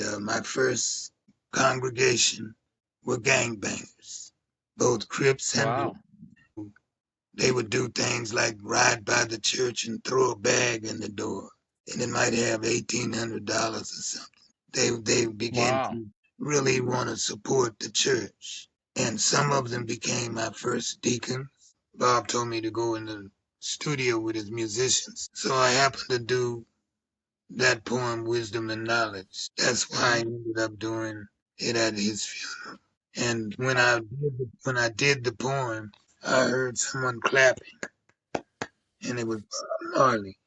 And my first congregation were gangbangers, both Crips and Wow. Bloods. They would do things like ride by the church and throw a bag in the door, and it might have $1,800 or something. They began Wow. to really want to support the church, and some of them became my first deacons. Bob told me to go in the studio with his musicians, so I happened to do that poem, Wisdom and Knowledge. That's why I ended up doing it at his funeral. And when I did the poem, I heard someone clapping, and it was Bob Marley.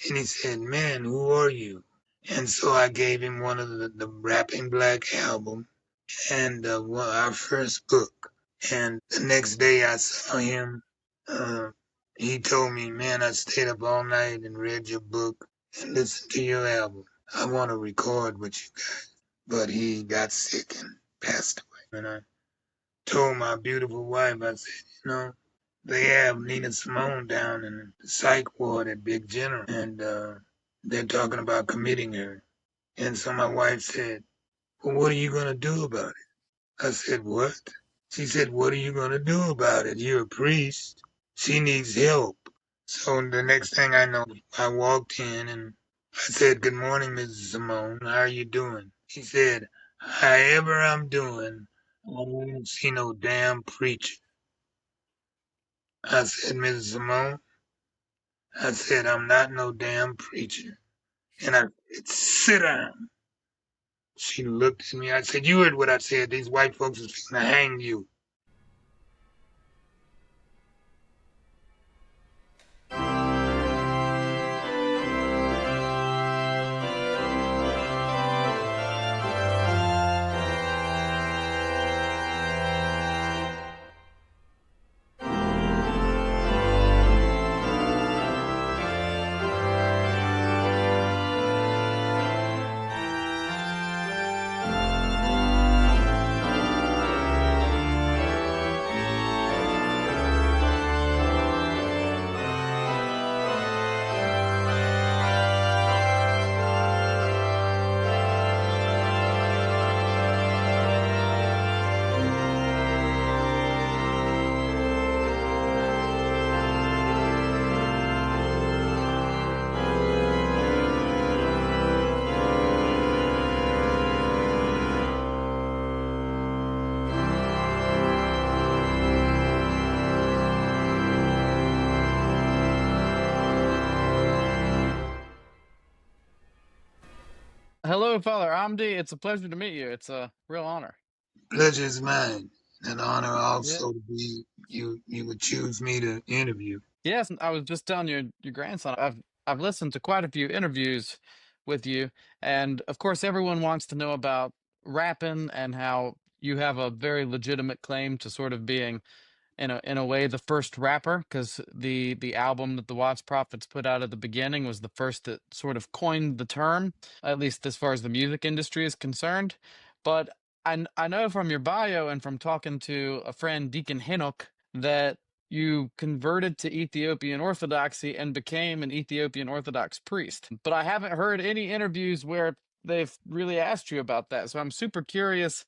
And he said, "Man, who are you?" And so I gave him one of the Rapping Black album and our first book. And the next day I saw him. He told me, "Man, I stayed up all night and read your book and listened to your album. I want to record with you guys." But he got sick and passed away. And I told my beautiful wife, I said, they have Nina Simone down in the Psych Ward at Big General, and they're talking about committing her. And so my wife said, "Well, what are you going to do about it?" I said, "What?" She said, "What are you going to do about it? You're a priest. She needs help." So the next thing I know, I walked in and I said, "Good morning, Mrs. Simone. How are you doing?" She said, "However I'm doing, I don't see no damn preacher." I said, "Mrs. Simone," I said, "I'm not no damn preacher." And I said, "Sit down." She looked at me. I said, "You heard what I said. These white folks is going to hang you." Hello, Father Amde. It's a pleasure to meet you. It's a real honor. Pleasure is mine. An honor Yeah. also to be you would choose me to interview. Yes, I was just telling your grandson. I've listened to quite a few interviews with you, and of course, everyone wants to know about rapping and how you have a very legitimate claim to sort of being, in a way, the first rapper, because the album that the Watts Prophets put out at the beginning was the first that sort of coined the term, at least as far as the music industry is concerned. But I know from your bio and from talking to a friend, Deacon Hinnock, that you converted to Ethiopian Orthodoxy and became an Ethiopian Orthodox priest. But I haven't heard any interviews where they've really asked you about that. So I'm super curious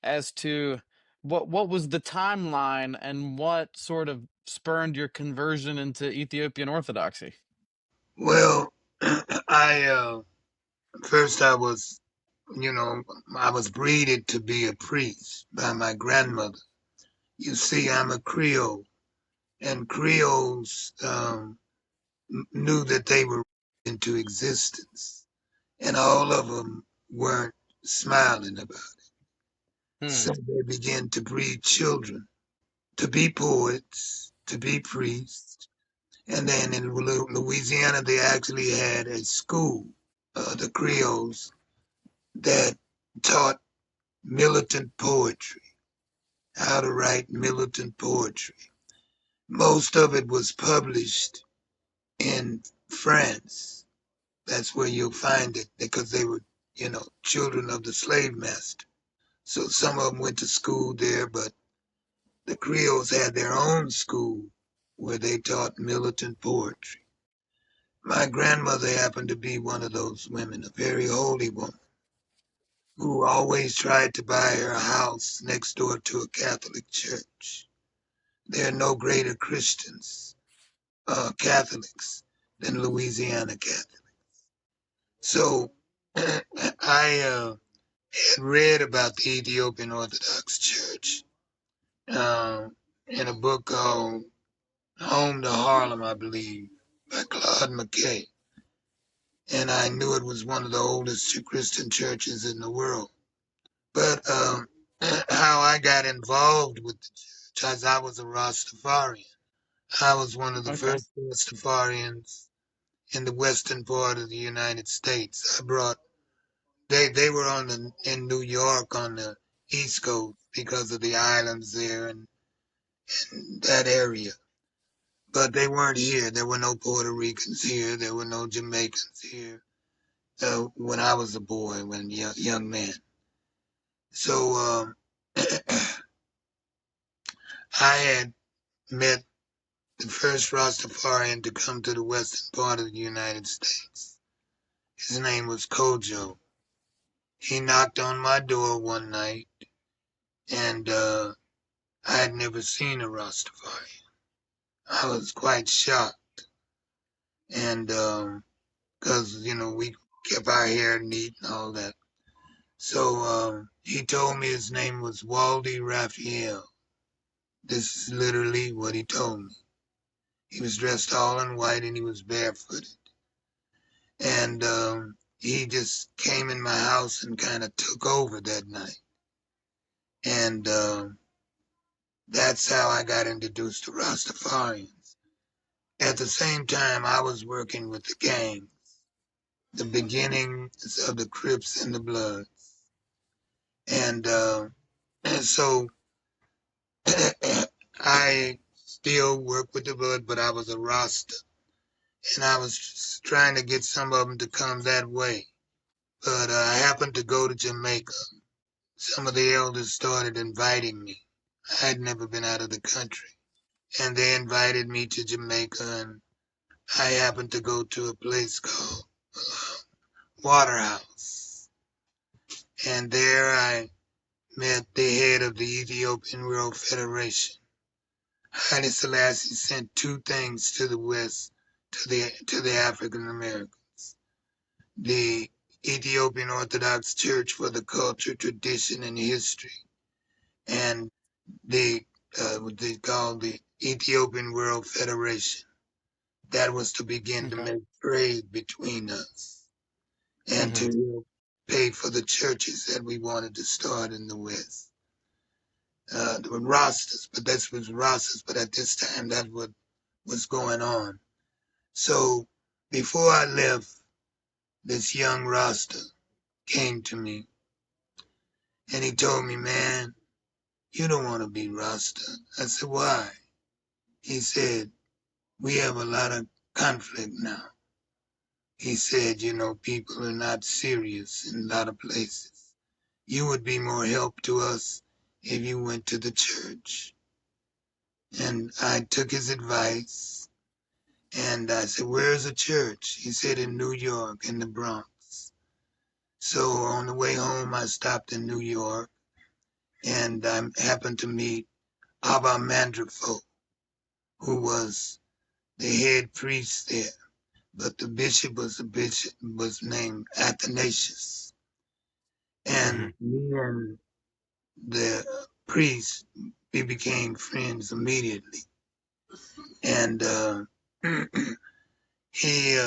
as to what was the timeline and what sort of spurned your conversion into Ethiopian Orthodoxy. Well, I first I was, I was breeded to be a priest by my grandmother. You see, I'm a Creole, and Creoles knew that they were into existence, and all of them weren't smiling about it. Hmm. So they began to breed children to be poets, to be priests. And then in Louisiana, they actually had a school, the Creoles, that taught militant poetry, how to write militant poetry. Most of it was published in France. That's where you'll find it because they were, children of the slave master. So some of them went to school there, but the Creoles had their own school where they taught militant poetry. My grandmother happened to be one of those women, a very holy woman. who always tried to buy her a house next door to a Catholic church. There are no greater Christians, Catholics, than Louisiana Catholics. So I had read about the Ethiopian Orthodox Church uh, in a book called Home to Harlem, I believe, by Claude McKay. And I knew it was one of the oldest Christian churches in the world. But how I got involved with the church, as I was a Rastafarian. I was one of the Okay. first Rastafarians in the western part of the United States. They were in New York on the East Coast because of the islands there and that area. But they weren't here. There were no Puerto Ricans here. There were no Jamaicans here when I was a boy, when young man. So I had met the first Rastafarian to come to the western part of the United States. His name was Kojo. He knocked on my door one night, and I had never seen a Rastafarian. I was quite shocked, and because we kept our hair neat and all that. So he told me his name was Waldy Raphael. This is literally what he told me. He was dressed all in white and he was barefooted. And he just came in my house and kind of took over that night. And that's how I got introduced to Rastafarians. At the same time, I was working with the gang, the beginnings of the Crips and the Bloods. And so I still work with the Blood, but I was a Rasta. And I was trying to get some of them to come that way. But I happened to go to Jamaica. Some of the elders started inviting me. I had never been out of the country. And they invited me to Jamaica, and I happened to go to a place called Waterhouse. And there I met the head of the Ethiopian World Federation. Haile Selassie sent two things to the West, to the African Americans. The Ethiopian Orthodox Church for the culture, tradition, and history, and what they call the Ethiopian World Federation. That was to begin to Okay. make trade between us and Mm-hmm. to pay for the churches that we wanted to start in the West. There were Rastas, but this was Rastas, but at this time that's what was going on. So before I left, this young Rasta came to me and he told me, man, you don't want to be Rasta. I said, why? He said, we have a lot of conflict now. He said, people are not serious in a lot of places. You would be more help to us if you went to the church. And I took his advice and I said, where's the church? He said, in New York, in the Bronx. So on the way home, I stopped in New York and I happened to meet Abba Mandrifo, who was the head priest there. But the bishop was named Athanasius. Mm-hmm. And me and the priest, we became friends immediately. And he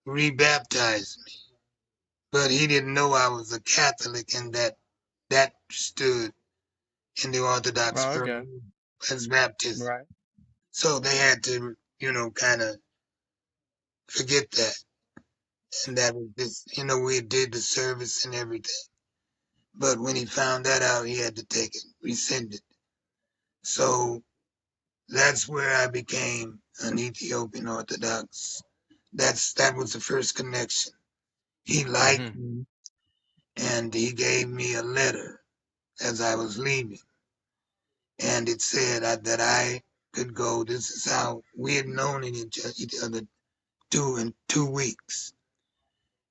rebaptized me. But he didn't know I was a Catholic and that stood in the Orthodox Oh, Church okay. as baptism. Right. So they had to, kind of forget that. And that was just, we did the service and everything. But when he found that out, he had to take it, rescind it. So that's where I became an Ethiopian Orthodox. That was the first connection. He liked Mm-hmm. me and he gave me a letter as I was leaving. And it said that I could go. This is how we had known each other in 2 weeks.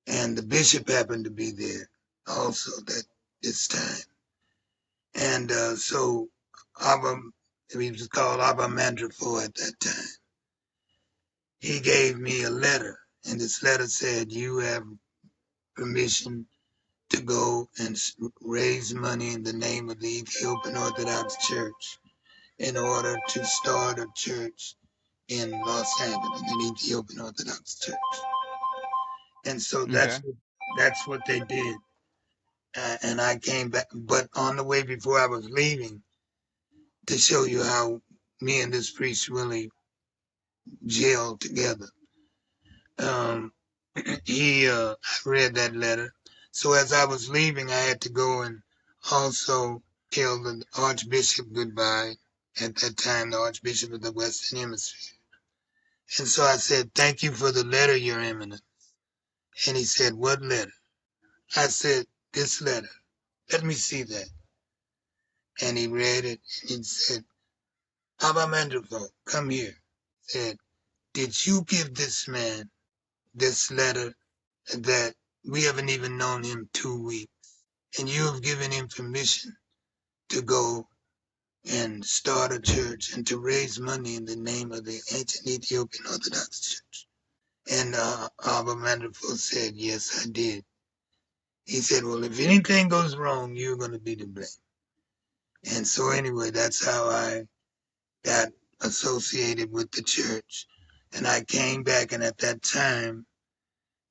And the bishop happened to be there, also that this time. And so Abba, he was called Abba Mandrafo at that time. He gave me a letter, and this letter said, you have permission to go and raise money in the name of the Ethiopian Orthodox Church in order to start a church in Los Angeles, an Ethiopian Orthodox Church. And so Okay. that's what they did. And I came back, but on the way before I was leaving, to show you how me and this priest really gelled together. I read that letter. So as I was leaving, I had to go and also tell the Archbishop goodbye. At that time, the Archbishop of the Western Hemisphere. And so I said, thank you for the letter, Your Eminence. And he said, what letter? I said, this letter. Let me see that. And he read it and he said, Abba Mandelfeld, come here. He said, did you give this man this letter that we haven't even known him 2 weeks? And you have given him permission to go and start a church and to raise money in the name of the ancient Ethiopian Orthodox Church. And Abba Mandelfeld said, yes, I did. He said, well, if anything goes wrong, you're going to be to blame. And so anyway, that's how I got associated with the church. And I came back, and at that time,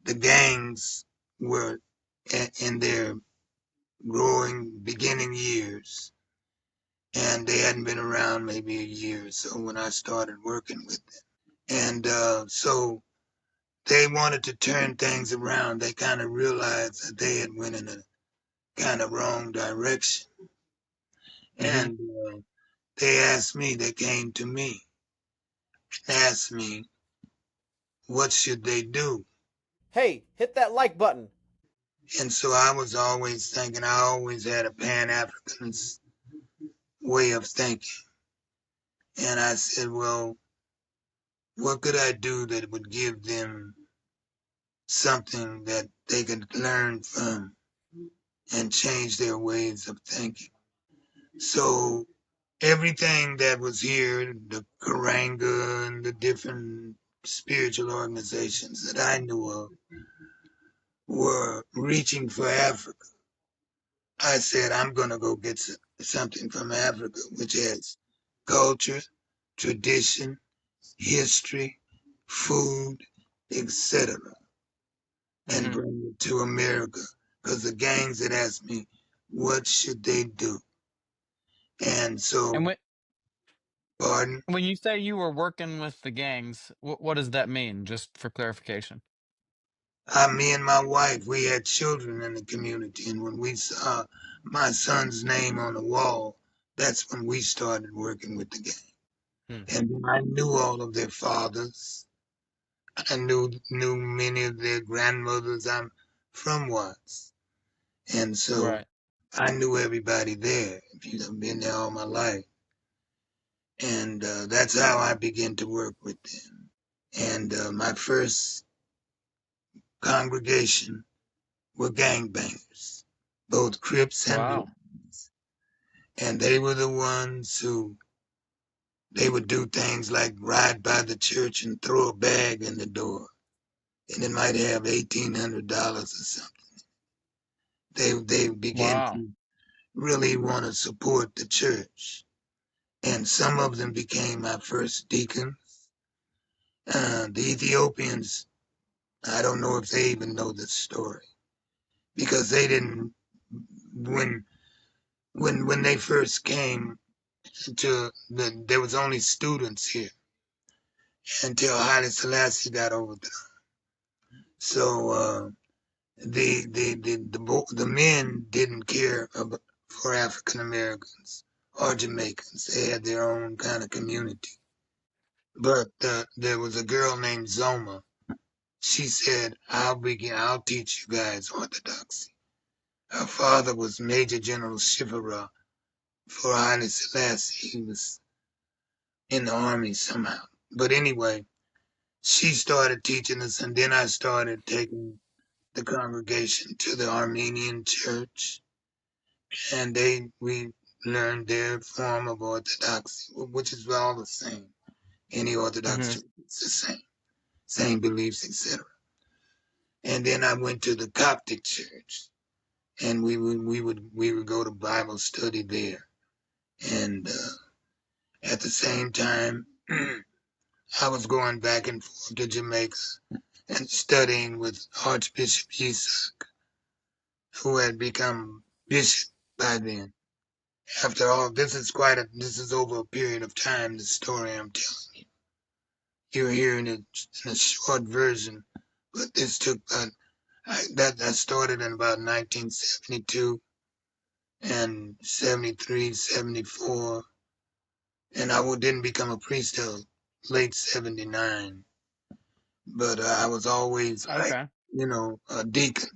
the gangs were in their growing beginning years. And they hadn't been around maybe a year or so when I started working with them. And so they wanted to turn things around. They kind of realized that they had went in a kind of wrong direction. Mm-hmm. And they came to me, asked me, what should they do? Hey, hit that like button. And so I was always thinking, I always had a Pan-Africanist way of thinking. And I said, well, what could I do that would give them something that they could learn from and change their ways of thinking? So everything that was here, the Karanga and the different spiritual organizations that I knew of were reaching for Africa. I said, I'm going to go get something from Africa, which has culture, tradition, history, food, etc., and Mm-hmm. bring it to America. Because the gangs had asked me, what should they do? And And so, pardon? when you say you were working with the gangs, what does that mean? Just for clarification. Me and my wife, we had children in the community, and when we saw my son's name on the wall, that's when we started working with the gang. Hmm. And I knew all of their fathers. I knew many of their grandmothers. I'm from Watts, and so Right. I knew everybody there. If you've been there all my life, and that's how I began to work with them. And my first congregation were gangbangers, both Crips and Wow. Bloods, and they were the ones who they would do things like ride by the church and throw a bag in the door, and it might have $1,800 or something. They began Wow. to really want to support the church, and some of them became my first deacons. The Ethiopians, I don't know if they even know this story because they didn't when when they first came there was only students here until Haile Selassie got overthrown. So the men didn't care for African Americans or Jamaicans. They had their own kind of community. But there was a girl named Zoma. She said, I'll teach you guys Orthodoxy. Her father was Major General Shivara for Haile Selassie. He was in the army somehow. But anyway, she started teaching us, and then I started taking the congregation to the Armenian church, and we learned their form of Orthodoxy, which is all the same. Any Orthodox Hmm. church, it's the same beliefs, etc. And then I went to the Coptic church, and we would go to Bible study there, and at the same time, I was going back and forth to Jamaica and studying with Archbishop Isaac, who had become bishop by then. After all, this is over a period of time, the story I'm telling you. You're hearing it in a short version, but this took that started in about 1972 and 73, 74, and I didn't become a priest till late 79, but I was always like, Okay. a deacon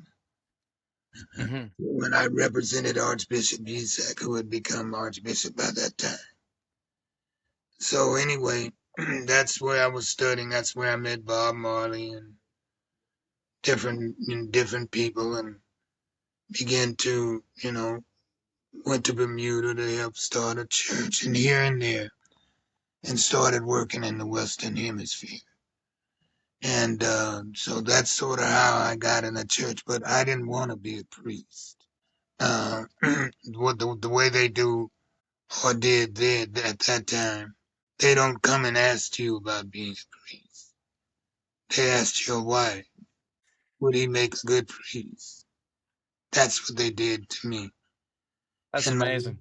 Hmm. when I represented Archbishop Isaac, who had become Archbishop by that time. So anyway, that's where I was studying. That's where I met Bob Marley and different people, and began to, went to Bermuda to help start a church, and here and there, and started working in the Western Hemisphere. And so that's sort of how I got in the church. But I didn't want to be a priest. The way they do or did at that time, they don't come and ask you about being a priest. They asked your wife, would he make a good priest? That's what they did to me. That's And amazing.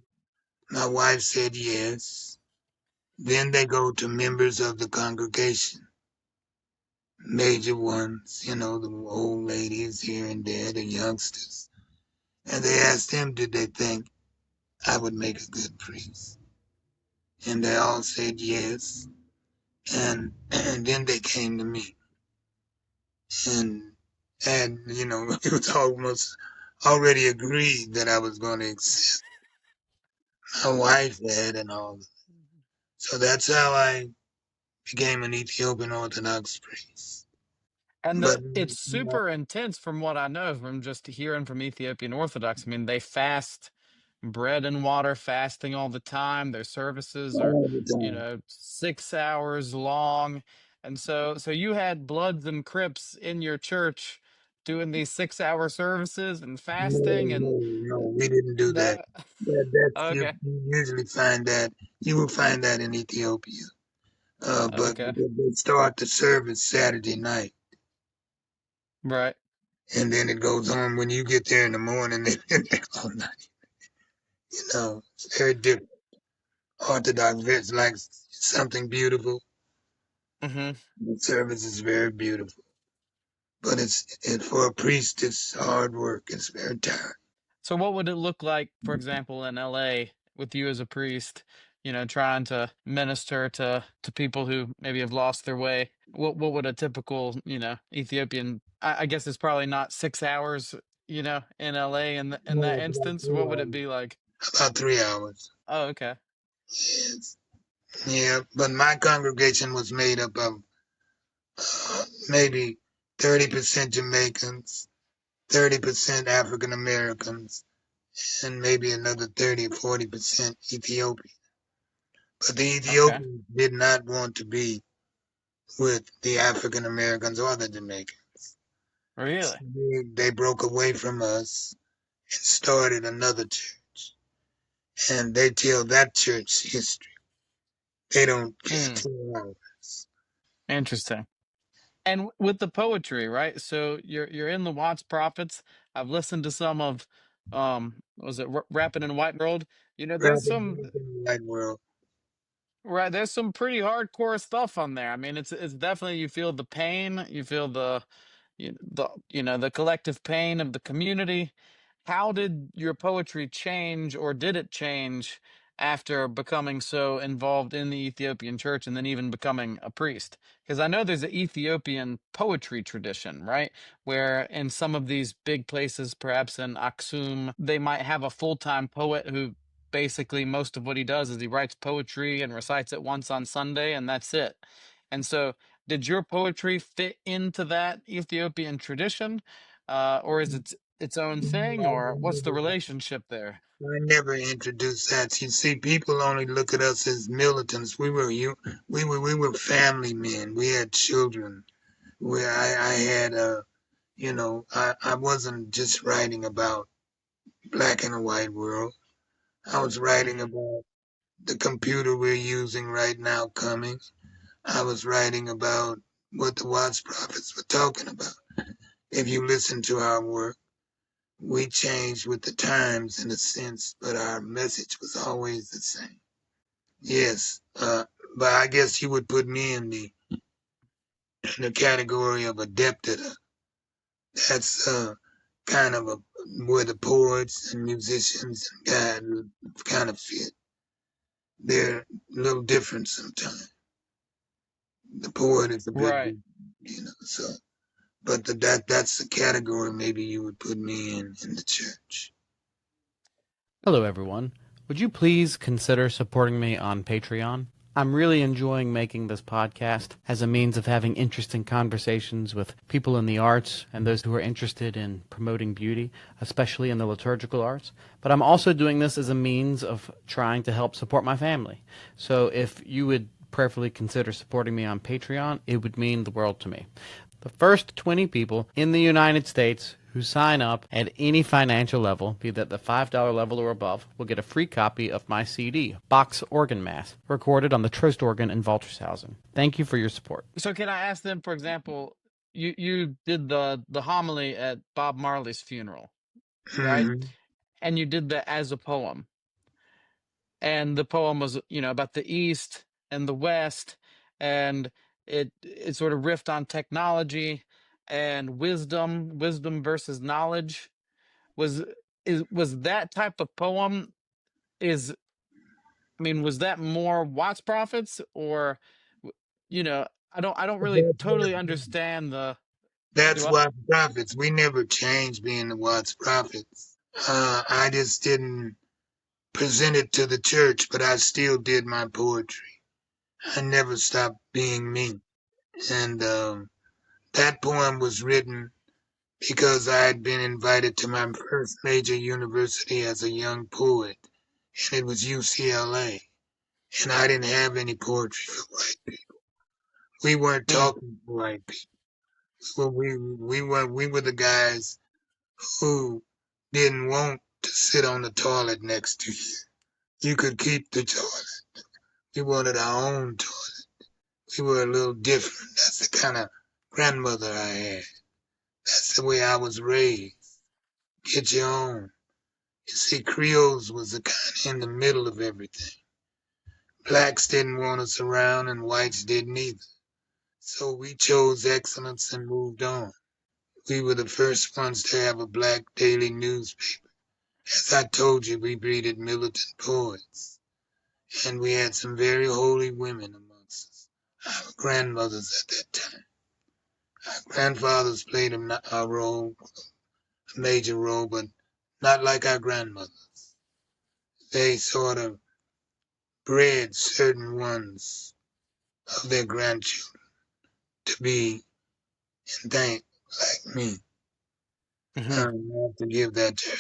my wife said yes. Then they go to members of the congregation, major ones, the old ladies here and there, the youngsters. And they asked them, did they think I would make a good priest? And they all said yes. And then they came to me. And it was almost already agreed that I was going to accept. My wife had and all. So that's how I became an Ethiopian Orthodox priest. And But it's super intense from what I know from just hearing from Ethiopian Orthodox. I mean, they fast bread and water, fasting all the time. Their services are, all the time. 6 hours long. And so you had Bloods and Crips in your church doing these 6 hour services and No, fasting and no, we didn't do that. that. That's Okay. you usually find that you will find that in Ethiopia. But Okay. they start the service Saturday night, Right. and then it goes on when you get there in the morning. They've been there all night. It's very different. Orthodox, it's like something beautiful. Hmm. The service is very beautiful, but for a priest, it's hard work. It's very tiring. So what would it look like, for example, in LA with you as a priest, trying to minister to people who maybe have lost their way? What would a typical, Ethiopian, I guess it's probably not 6 hours, in LA in No, that it's about instance. What would it 3 hours. be like? About 3 hours. Oh, okay. Yes. Yeah, but my congregation was made up of maybe 30% Jamaicans, 30% African Americans, and maybe another 30 or 40% Ethiopian. But the Okay. Ethiopians did not want to be with the African Americans or the Jamaicans. So Really? they broke away from us and started another church. And they tell that church history. They don't Hmm. tell ours. Interesting. And with the poetry, right? So you're in the Watts Prophets. I've listened to some of was it Rapping in White World? There's Rapping some in the white world. right, there's some pretty hardcore stuff on there. I mean, it's definitely you feel the pain, you feel the collective pain of the community. How did your poetry change, or did it change after becoming so involved in the Ethiopian church and then even becoming a priest? Because I know there's an Ethiopian poetry tradition, right? Where in some of these big places, perhaps in Aksum, they might have a full-time poet who basically most of what he does is he writes poetry and recites it once on Sunday, and that's it. And so did your poetry fit into that Ethiopian tradition? or is it its own thing, or what's the relationship there? I never introduced that. You see, people only look at us as militants. We were family men. We had children. I had I wasn't just writing about black and white world. I was writing Hmm. about the computer we're using right now coming. I was writing about what the Watts prophets were talking about. If you listen to our work, we changed with the times in a sense, but our message was always the same. Yes, but I guess you would put me in the category of a Debtera. That's kind of where the poets and musicians and God kind of fit. They're a little different sometimes. The poet is a bit, Right. so. But that's the category maybe you would put me in the church. Hello, everyone. Would you please consider supporting me on Patreon? I'm really enjoying making this podcast as a means of having interesting conversations with people in the arts and those who are interested in promoting beauty, especially in the liturgical arts. But I'm also doing this as a means of trying to help support my family. So if you would prayerfully consider supporting me on Patreon, it would mean the world to me. The first 20 people in the United States who sign up at any financial level, be that the $5 level or above, will get a free copy of my CD, Bach's Organ Mass, recorded on the Trost organ in Waltershausen. Thank you for your support. So can I ask them, for example, you did the homily at Bob Marley's funeral, right? Hmm. And you did that as a poem. And the poem was, about the East and the West, and it sort of riffed on technology and wisdom versus knowledge. Was was that type of poem, is was that more Watts prophets, or I don't really totally understand the do That's what? Watts prophets. We never changed being the Watts prophets. I just didn't present it to the church, but I still did my poetry. I never stopped being me. And that poem was written because I had been invited to my first major university as a young poet, and it was UCLA. And I didn't have any poetry for white people. We weren't Mm, talking to white people. So we were the guys who didn't want to sit on the toilet next to you. You could keep the toilet. We wanted our own toilet. We were a little different. That's the kind of grandmother I had. That's the way I was raised. Get your own. You see, Creoles was the kind in the middle of everything. Blacks didn't want us around and whites didn't either. So we chose excellence and moved on. We were the first ones to have a black daily newspaper. As I told you, we breeded militant poets. And we had some very holy women amongst us. Our grandmothers at that time. Our grandfathers played a role, a major role, but not like our grandmothers. They sort of bred certain ones of their grandchildren to be and think like me. I hmm have to give that to her.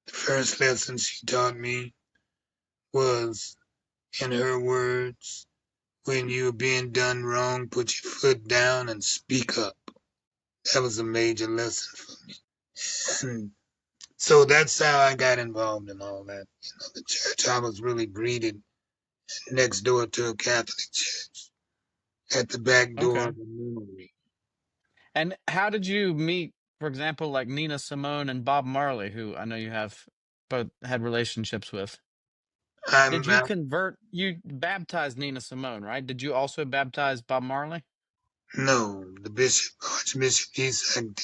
The first lesson she taught me was, in her words, when you're being done wrong, put your foot down and speak up. That was a major lesson for me. And so that's how I got involved in all that. The church. I was really breeded next door to a Catholic church at the back door okay. of the memory. And how did you meet, for example, like Nina Simone and Bob Marley, who I know you have both had relationships with? Did I'm you convert? You baptized Nina Simone, right? Did you also baptize Bob Marley? no, the bishop, Archbishop Isaac did,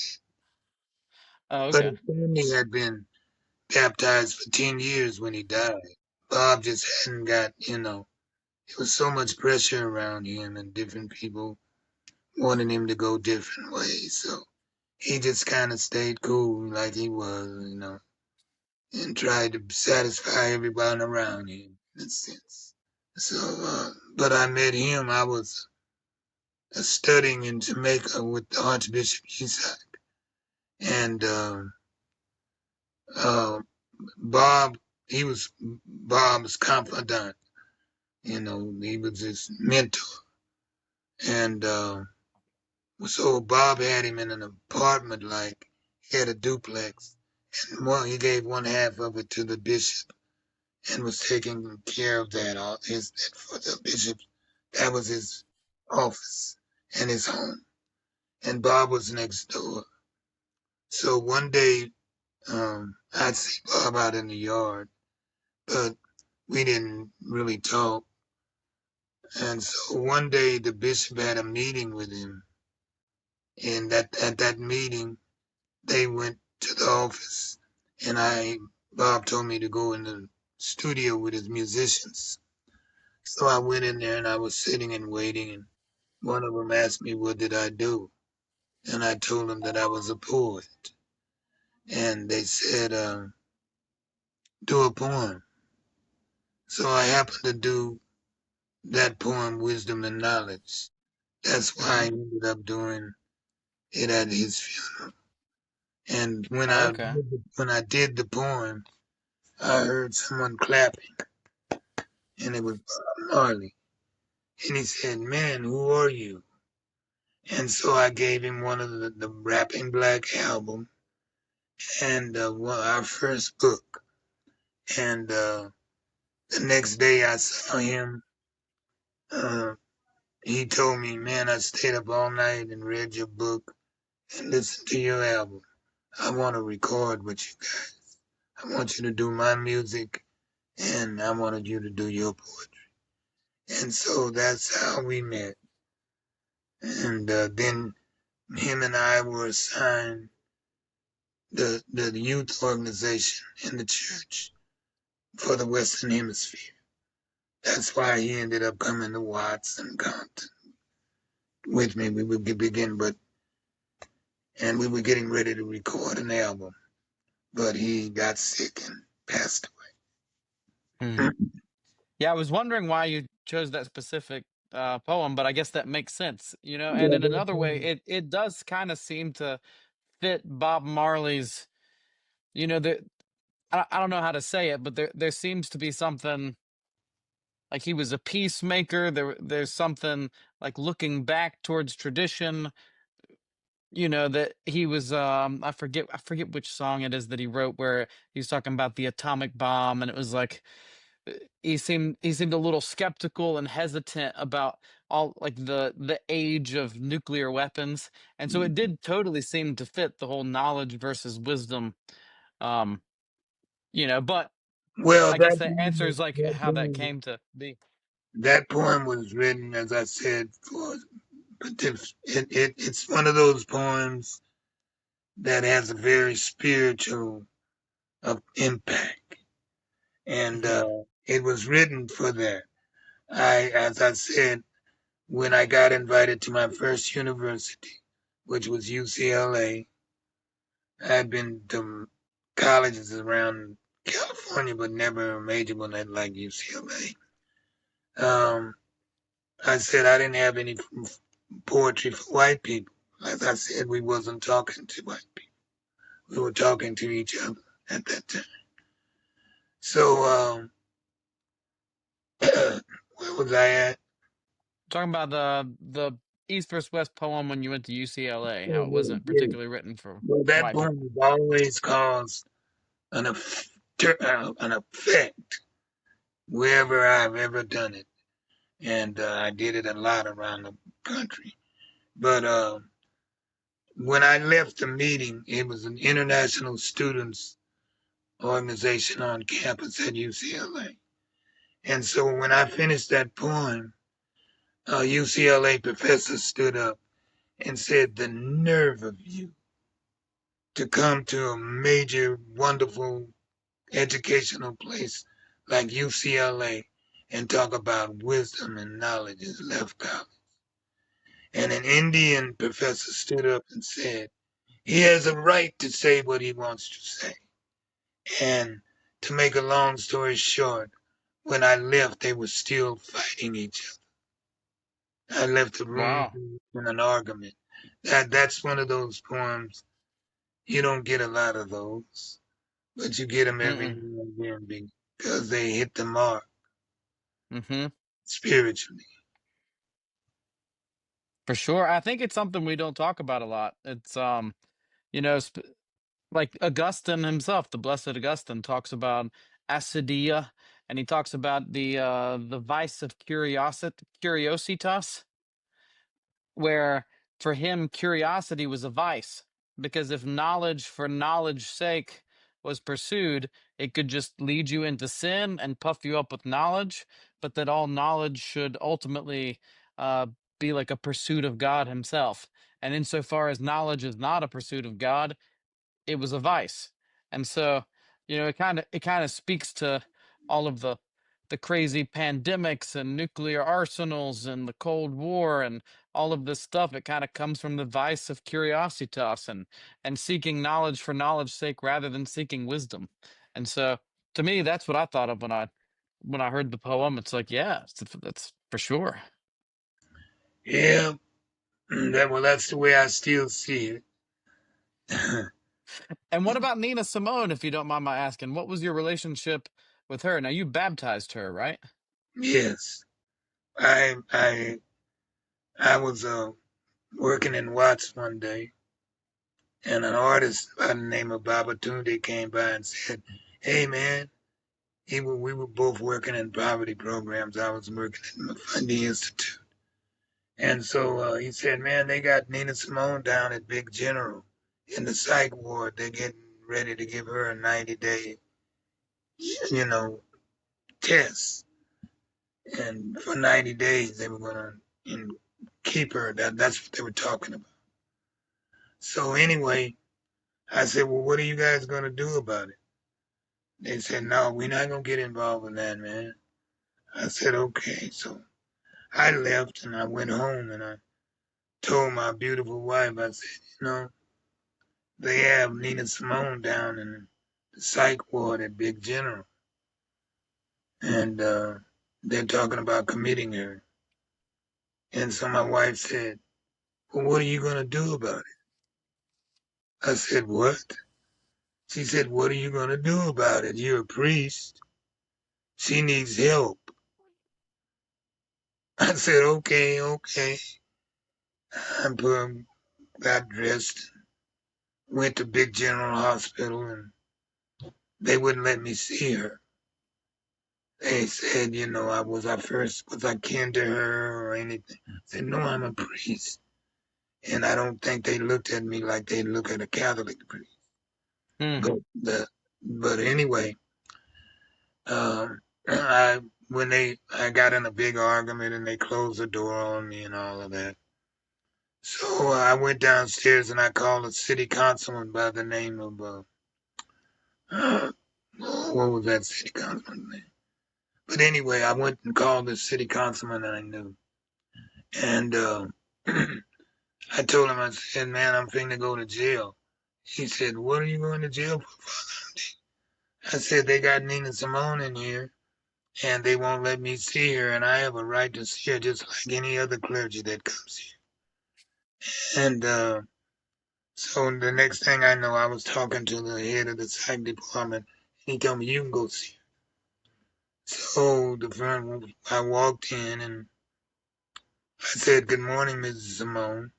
Oh, but okay. his family had been baptized for 10 years when he died. Bob just hadn't got, there was so much pressure around him and different people wanting him to go different ways. So he just kind of stayed cool like he was, and tried to satisfy everyone around him in a sense. So, but I met him. I was studying in Jamaica with Archbishop Isaac, And Bob, he was Bob's confidant. You know, he was his mentor. And so Bob had him in an apartment, like he had a duplex. And he gave one half of it to the bishop and was taking care of that. For the bishop, that was his office and his home. And Bob was next door. So one day, I'd see Bob out in the yard, but we didn't really talk. And so one day the bishop had a meeting with him, and at that meeting they went to the office, and Bob told me to go in the studio with his musicians. So I went in there and I was sitting and waiting, and one of them asked me what did I do, and I told them that I was a poet, and they said, do a poem. So I happened to do that poem, Wisdom and Knowledge. That's why I ended up doing it at his funeral. And when Okay. I did the poem, I heard someone clapping, and it was Bob Marley. And he said, "Man, who are you?" And so I gave him one of the Rapping Black album and our first book. And the next day I saw him. He told me, "Man, I stayed up all night and read your book and listened to your album. I want to record with you guys. I want you to do my music, and I wanted you to do your poetry." And so that's how we met. And then him and I were assigned the youth organization in the church for the Western Hemisphere. That's why he ended up coming to Watts and Compton with me. We would begin, and we were getting ready to record an album, but he got sick and passed Hmm. away. Yeah, I was wondering why you chose that specific poem, but I guess that makes sense, you know. And Yeah, in another way, it does kind of seem to fit Bob Marley's, you know, I don't know how to say it, but there seems to be something like he was a peacemaker. There's something like looking back towards tradition, you know, that he was I forget which song it is that he wrote where he's talking about the atomic bomb, and it was like he seemed a little skeptical and hesitant about all like the age of nuclear weapons, and so it did totally seem to fit the whole knowledge versus wisdom, um you know. But well, I guess that answers like how that came to be. that poem was written, as I said, it's one of those poems that has a very spiritual impact, and Hmm. it was written for that. As I said, when I got invited to my first university, which was UCLA, I'd been to colleges around California, but never a major one like UCLA. I said I didn't have any poetry for white people. As I said, we wasn't talking to white people. We were talking to each other at that time. So, where was I at? Talking about the East versus West poem when you went to UCLA, how Oh, it yeah, wasn't yeah. particularly written for Well, that white poem people. has always caused an effect wherever I've ever done it. And I did it a lot around the country. But when I left the meeting, it was an international students organization on campus at UCLA. And so when I finished that poem, a UCLA professor stood up and said, "The nerve of you to come to a major, wonderful educational place like UCLA and talk about wisdom and knowledge is left college." And an Indian professor stood up and said, "He has a right to say what he wants to say." And to make a long story short, when I left, they were still fighting each other. I left the room Wow. in an argument. That's one of those poems You don't get a lot of those, but you get them every Mm-mm. now and then because they hit the mark Mm-hmm. spiritually. For sure. I think it's something we don't talk about a lot. It's you know, like Augustine himself, the Blessed Augustine, talks about acedia, and he talks about the vice of curiositas, where for him curiosity was a vice, because if knowledge for knowledge's sake was pursued, it could just lead you into sin and puff you up with knowledge, but that all knowledge should ultimately uh, be like a pursuit of God himself. And insofar as knowledge is not a pursuit of God, it was a vice. And so, it kind of speaks to all of the crazy pandemics and nuclear arsenals and the Cold War and all of this stuff. It kind of comes from the vice of curiositas and seeking knowledge for knowledge's sake rather than seeking wisdom. And so, to me, that's what I thought of when I heard the poem. It's like, yeah, that's for sure. Yeah, that's the way I still see it. And what about Nina Simone, if you don't mind my asking? What was your relationship with her? Now, you baptized her, right? Yes, I I I was working in Watts one day, and an artist by the name of Babatunde came by and said, "Hey man, we were both working in poverty programs. I was working at the Funding Institute, and so he said, man, they got Nina Simone down at Big General in the psych ward. They're getting ready to give her a 90-day, you know, test, and for 90 days they were going to keep her. That's what they were talking about." So anyway, I said, well, what are you guys going to do about it? They said, no, we're not going to get involved in that, man. I said, okay. So I left and I went home and I told my beautiful wife, I said, they have Nina Simone down in the psych ward at Big General, and they're talking about committing her. And so my wife said, well, what are you going to do about it? I said, what? She said, what are you going to do about it? You're a priest. She needs help. I said, okay, okay. I got dressed, went to Big General Hospital, and they wouldn't let me see her. They said, was I kin to her or anything? I said, no, I'm a priest. And I don't think they looked at me like they look at a Catholic priest. Hmm. But anyway, I I got in a big argument and they closed the door on me and all of that. So I went downstairs and I called a city councilman by the name of what was that city councilman's name? But anyway, I went and called the city councilman I knew, and I told him, I said, "Man, I'm finna go to jail." He said, "What are you going to jail for, Father Amde?" I said, "They got Nina Simone in here, and they won't let me see her, and I have a right to see her just like any other clergy that comes here." And so the next thing I know, I was talking to the head of the psych department, and he told me, "You can go see her." So I walked in and I said, "Good morning, Mrs. Simone."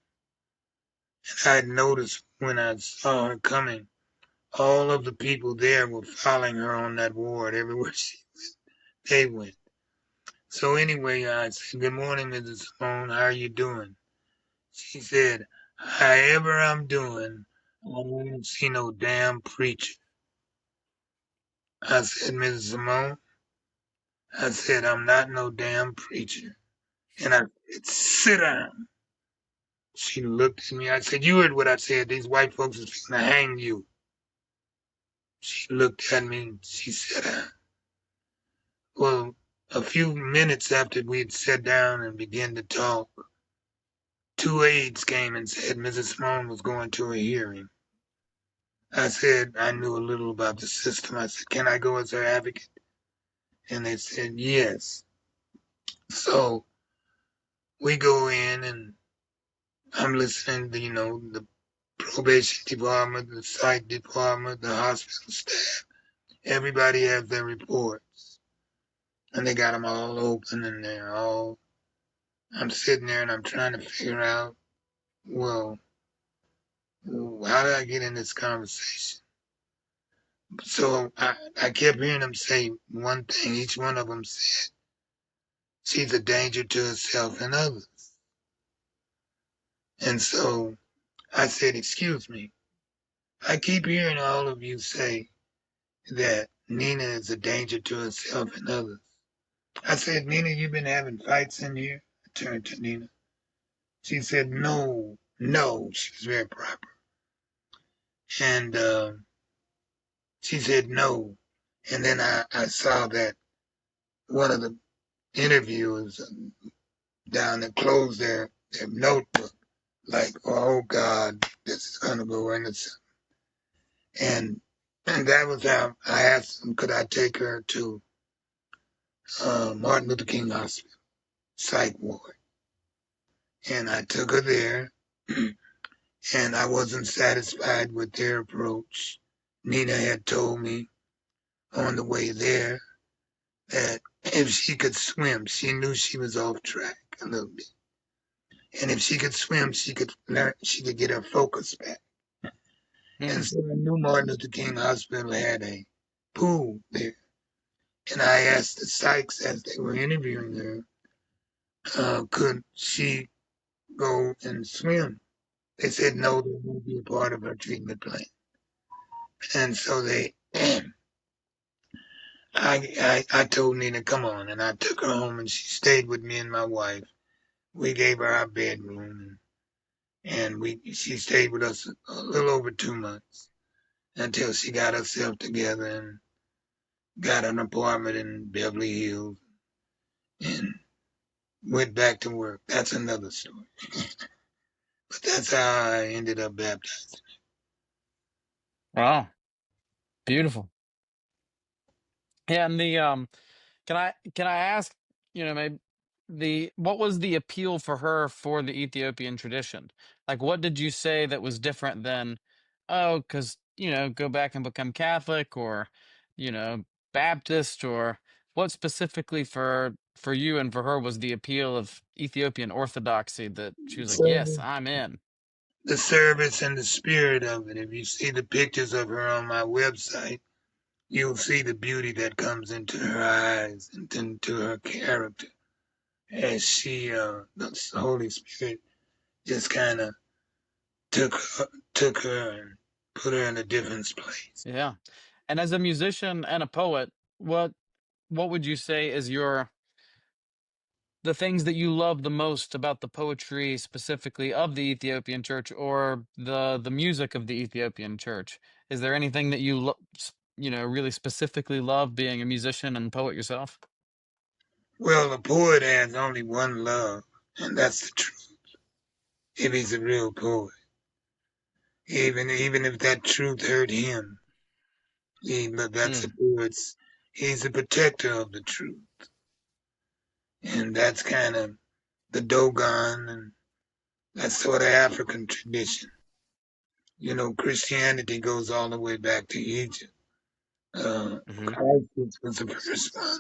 And I had noticed when I saw her coming, all of the people there were following her on that ward. Everywhere she went, they went. So anyway, I said, "Good morning, Mrs. Simone. How are you doing?" She said, "However I'm doing, I don't see no damn preacher." I said, "Mrs. Simone," I said, "I'm not no damn preacher." And I said, "Sit down." She looked at me. I said, "You heard what I said. These white folks is going to hang you." She looked at me and she said, well, a few minutes after we had sat down and began to talk, two aides came and said Mrs. Simone was going to a hearing. I said I knew a little about the system. I said, "Can I go as her advocate?" And they said, yes. So we go in and I'm listening to, probation department, the psych department, the hospital staff. Everybody has their reports, and they got them all open, and they're all. I'm sitting there and I'm trying to figure out, well, how did I get in this conversation? So I kept hearing them say one thing. Each one of them said, she's a danger to herself and others. And so I said, excuse me. I keep hearing all of you say that Nina is a danger to herself and others. I said, Nina, you've been having fights in here? I turned to Nina. She said, no. She was very proper. And she said, no. And then I saw that one of the interviewers down there closed their notebook, like, oh God, this is going to go into something. And that was how I asked them, could I take her to Martin Luther King Hospital, Psych Ward. And I took her there, and I wasn't satisfied with their approach. Nina had told me on the way there that if she could swim, she knew she was off track a little bit. And if she could swim, she could get her focus back. And so I knew Martin Luther King Hospital had a pool there. And I asked the psychs as they were interviewing her, could she go and swim? They said no, that won't be a part of her treatment plan. And so I told Nina, come on, and I took her home, and she stayed with me and my wife. We gave her our bedroom, and she stayed with us a little over 2 months until she got herself together and got an apartment in Beverly Hills and went back to work. That's another story. But that's how I ended up baptizing. Wow, beautiful. Yeah, and the can I ask, maybe what was the appeal for her for the Ethiopian tradition? Like, what did you say that was different than, oh, because go back and become Catholic, or you know Baptist, or what specifically for you and for her was the appeal of Ethiopian Orthodoxy that she was like, yes, So I'm in. the service and the spirit of it. If you see the pictures of her on my website, you'll see the beauty that comes into her eyes and into her character as the Holy Spirit just kind of took her and put her in a different place. Yeah, and as a musician and a poet, what would you say is the things that you love the most about the poetry specifically of the Ethiopian Church, or the music of the Ethiopian Church? Is there anything that really specifically love being a musician and poet yourself? Well, a poet has only one love, and that's the truth. If he's a real poet, even if that truth hurt him, that's a Mm, poet's. He's a protector of the truth, and that's kind of the Dogon and that sort of African tradition. Christianity goes all the way back to Egypt. hmm Christ was the first one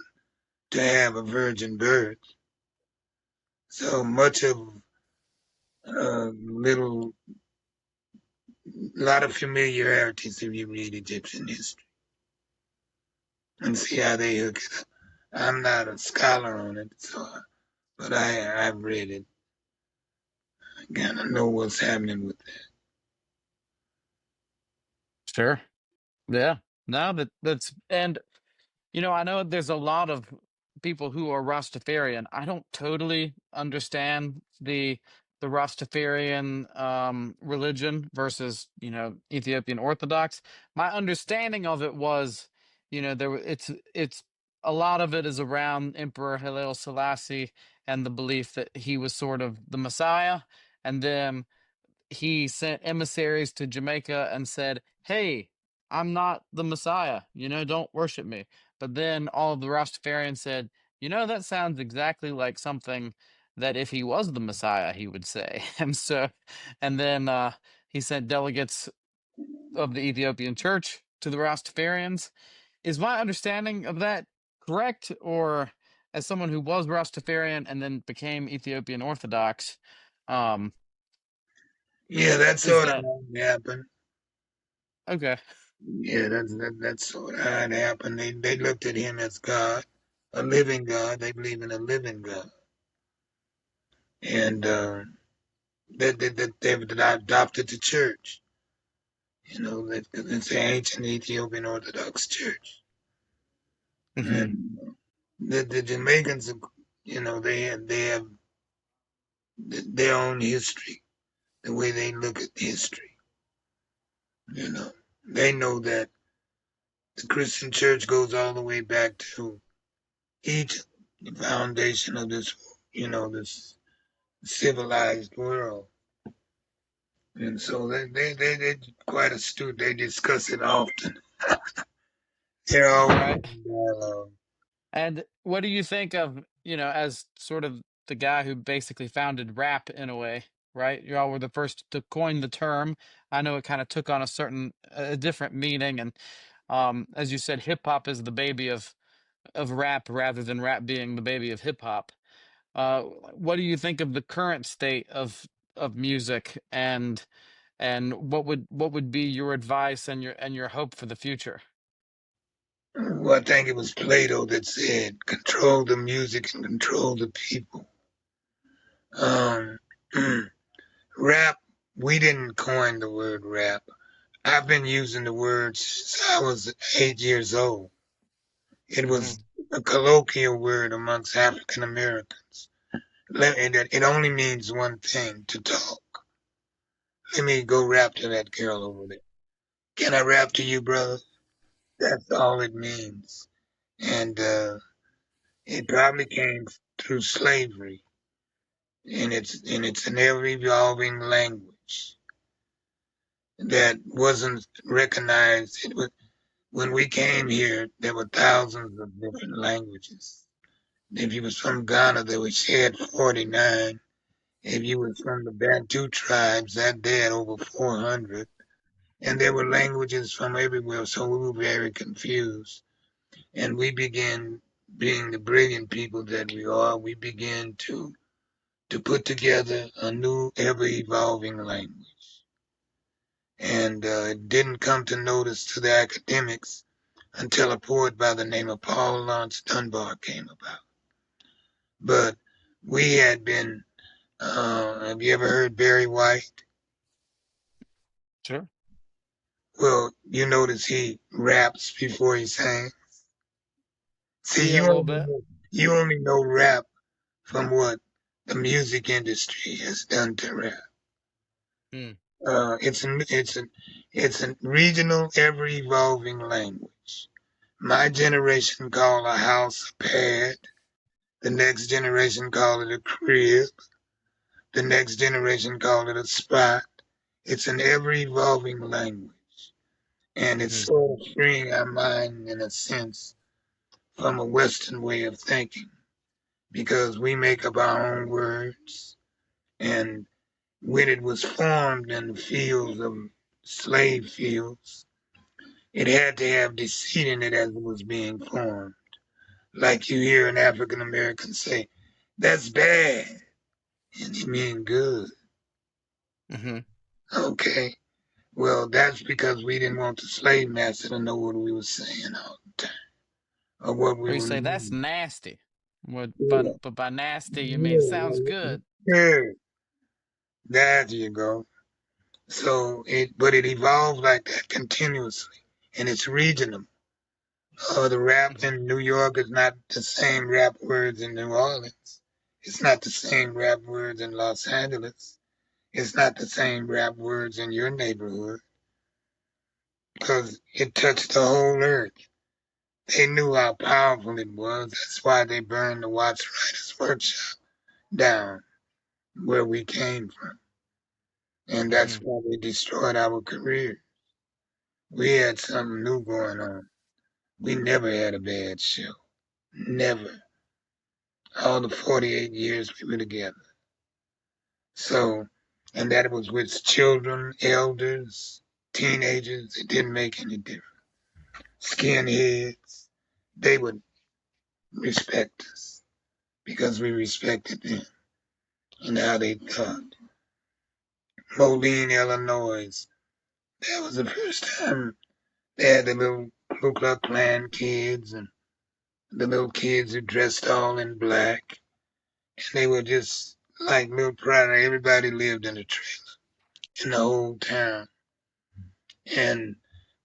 to have a virgin birth. So much of little, lot of familiarities if you read Egyptian history and see how they hook it up. I'm not a scholar on it, but I've read it. I kind of know what's happening with that. sure. Yeah. No, that's and I know there's a lot of people who are Rastafarian. I don't totally understand the Rastafarian religion versus, Ethiopian Orthodox. My understanding of it was, it's a lot of it is around Emperor Haile Selassie and the belief that he was sort of the Messiah, and then he sent emissaries to Jamaica and said, "Hey, I'm not the Messiah. Don't worship me." But then all of the Rastafarians said, "That sounds exactly like something that if he was the Messiah, he would say." And then He sent delegates of the Ethiopian Church to the Rastafarians. Is my understanding of that correct? Or as someone who was Rastafarian and then became Ethiopian Orthodox, um, Yeah, that is sort of that happened. okay? Yeah, that's sort of how it happened. They looked at him as God, a living God. They believe in a living God, and they've adopted the church. You know, it's the ancient Ethiopian Orthodox Church, Hmm. and the Jamaicans, you know, they have their own history, the way they look at history. You know, they know that the Christian church goes all the way back to Egypt, the foundation of this, you know, this civilized world. And so they're quite astute. They discuss it often. They're always Right. in dialogue. And what do you think of, as sort of the guy who basically founded rap in a way, right? Y'all were the first to coin the term. I know it kind of took on a different meaning. And as you said, hip hop is the baby of rap rather than rap being the baby of hip hop. What do you think of the current state of music, and what would be your advice and your hope for the future? Well, I think it was Plato that said, control the music and control the people. Um, rap, we didn't coin the word rap. I've been using the word since I was 8 years old. It was Hmm. a colloquial word amongst African Americans. It only means one thing, to talk. Let me go rap to that girl over there. Can I rap to you, brother? That's all it means. And it probably came through slavery, and it's an ever evolving language that wasn't recognized. When we came here, there were thousands of different languages. If you was from Ghana, they would shed 49. If you was from the Bantu tribes, that they had over 400. And there were languages from everywhere, so we were very confused. And we began, being the brilliant people that we are, we began to put together a new, ever-evolving language. And it didn't come to notice to the academics until a poet by the name of Paul Laurence Dunbar came about. But we had been, have you ever heard Barry White? Sure. Well, you notice he raps before he sings. See, Yeah, a little bit. you only know rap from what the music industry has done to rap. Mm. It's a regional, ever-evolving language. My generation call a house a pad. The next generation call it a crib. The next generation call it a spot. It's an ever-evolving language, and it's Hmm. sort of freeing our mind in a sense from a Western way of thinking because we make up our own words. And when it was formed in the fields of slave fields, it had to have deceit in it as it was being formed. Like you hear an African American say, that's bad, and you mean good. Hmm. Okay. Well, that's because we didn't want the slave master to know what we were saying all the time or what we Or you were say that's meaning. nasty. Yeah, But by nasty you mean sounds yeah, good. yeah. There you go. So but it evolved like that continuously, and it's regional. The rap Hmm. in New York is not the same rap words in New Orleans. It's not the same rap words in Los Angeles. It's not the same rap words in your neighborhood because it touched the whole earth. They knew how powerful it was. That's why they burned the Watts Writers Workshop down where we came from. And that's Hmm. why they destroyed our career. We had something new going on. We never had a bad show. Never. All the 48 years we were together. So and that it was with children, elders, teenagers. It didn't make any difference. Skinheads, they would respect us because we respected them and how they thought. Moline, Illinois, that was the first time they had the little Ku Klux Klan kids and the little kids who dressed all in black. And they were just like little pride. Everybody lived in a trailer in the whole town. And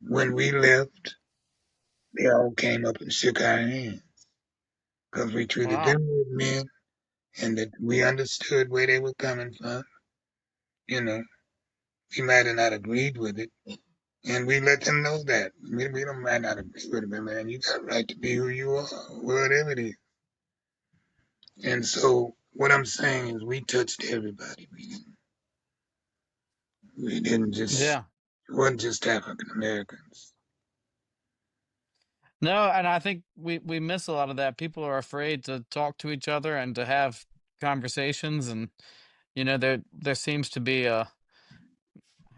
when we left, they all came up and shook our hands because we treated Wow. them as men and that we understood where they were coming from. You know, we might have not agreed with it. And we let them know that. We don't might not agree with them, man. You got a right to be who you are, whatever it is. And so what I'm saying is we touched everybody. We didn't just, Yeah. it wasn't just African Americans. No, and I think we miss a lot of that. People are afraid to talk to each other and to have conversations, and there seems to be a,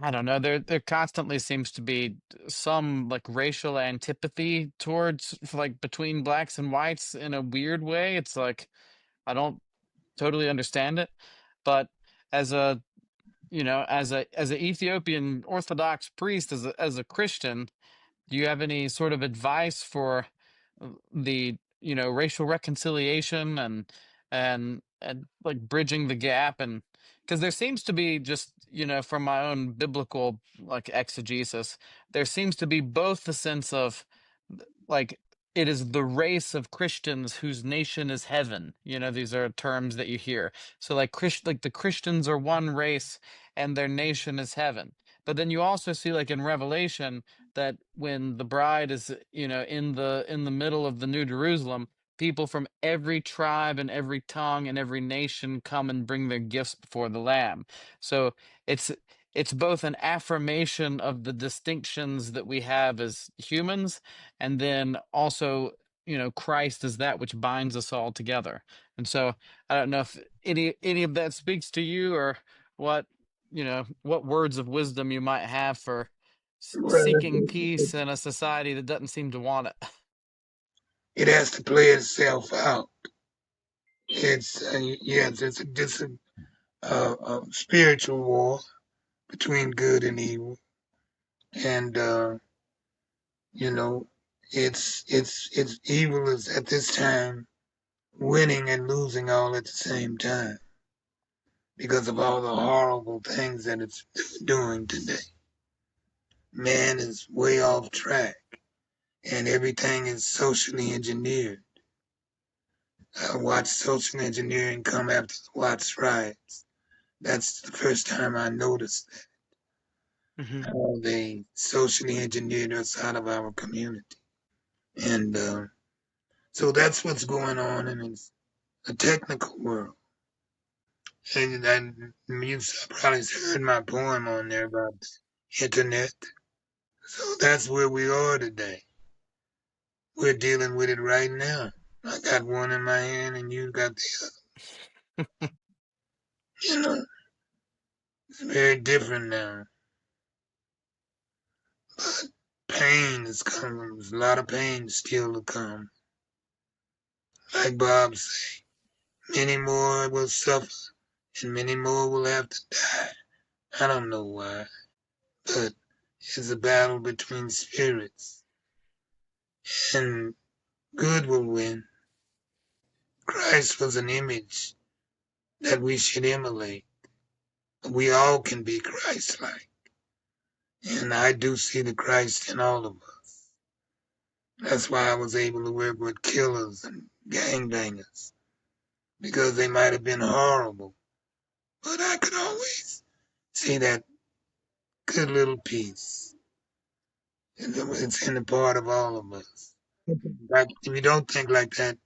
I don't know, there constantly seems to be some like racial antipathy towards like between blacks and whites in a weird way. It's like I don't totally understand it, but as a as a Ethiopian Orthodox priest, as a Christian, do you have any sort of advice for the racial reconciliation and like bridging the gap? And because there seems to be, just from my own biblical like exegesis, there seems to be both the sense of like it is the race of Christians whose nation is heaven. These are terms that you hear. So like the Christians are one race and their nation is heaven. But then you also see like in Revelation that when the bride is, in the middle of the New Jerusalem, people from every tribe and every tongue and every nation come and bring their gifts before the Lamb. So it's it's both an affirmation of the distinctions that we have as humans, and then also, Christ is that which binds us all together. And so I don't know if any of that speaks to you, or what what words of wisdom you might have for Well, seeking peace in a society that doesn't seem to want it. it has to play itself out. It's, yes, a spiritual war between good and evil. And, you know, it's evil is at this time winning and losing all at the same time because of all the horrible things that it's doing today. Man is way off track and everything is socially engineered. I watched social engineering come after the Watts riots. That's the first time I noticed Hmm. how they socially engineered us out of our community. And so that's what's going on in a technical world. And you've probably heard my poem on there about the internet. So that's where we are today. We're dealing with it right now. I got one in my hand and you got the other. You know, it's very different now. But pain is coming. There's a lot of pain still to come. Like Bob said, many more will suffer and many more will have to die. I don't know why, but it's a battle between spirits and good will win. Christ was an image that we should emulate. We all can be Christ-like. And I do see the Christ in all of us. That's why I was able to work with killers and gangbangers, because they might have been horrible, but I could always see that good little piece. It's in the part of all of us. Like, if you don't think like that,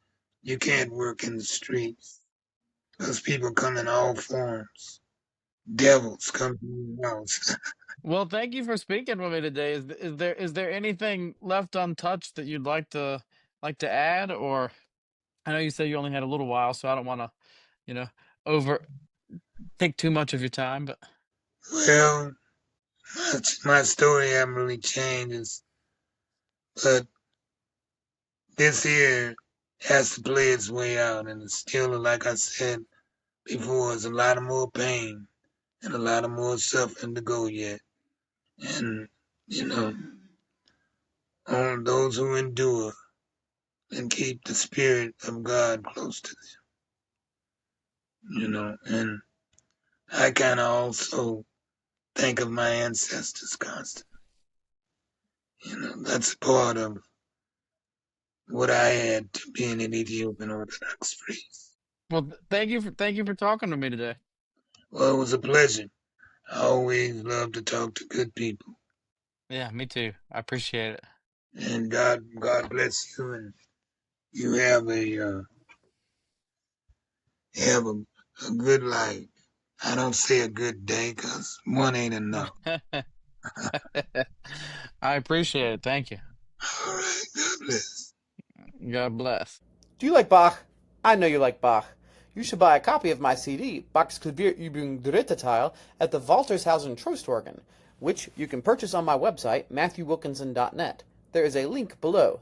you can't work in the streets. Those people come in all forms. Devils come to your house. Well, thank you for speaking with me today. Is there anything left untouched that you'd like to add? Or I know you said you only had a little while, so I don't want to, you know, over take too much of your time, but Well, my story haven't really changed, but this here has to play its way out, and it's still, like I said before, there's a lot of more pain and a lot of more suffering to go yet. And, on those who endure and keep the Spirit of God close to them, and I kind of also think of my ancestors constantly. That's a part of what I had to being an Ethiopian Orthodox priest. Well, thank you for talking to me today. Well, it was a pleasure. I always love to talk to good people. Yeah, me too. I appreciate it. And God bless you, and you have a good life. I don't say a good day, 'cause one ain't enough. I appreciate it. Thank you. All right, God bless. God bless. Do you like Bach? I know you like Bach. You should buy a copy of my CD, Bach's Klavierübung Dritte Teil, at the Waltershausen Trostorgan, which you can purchase on my website, MatthewWilkinson.net. There is a link below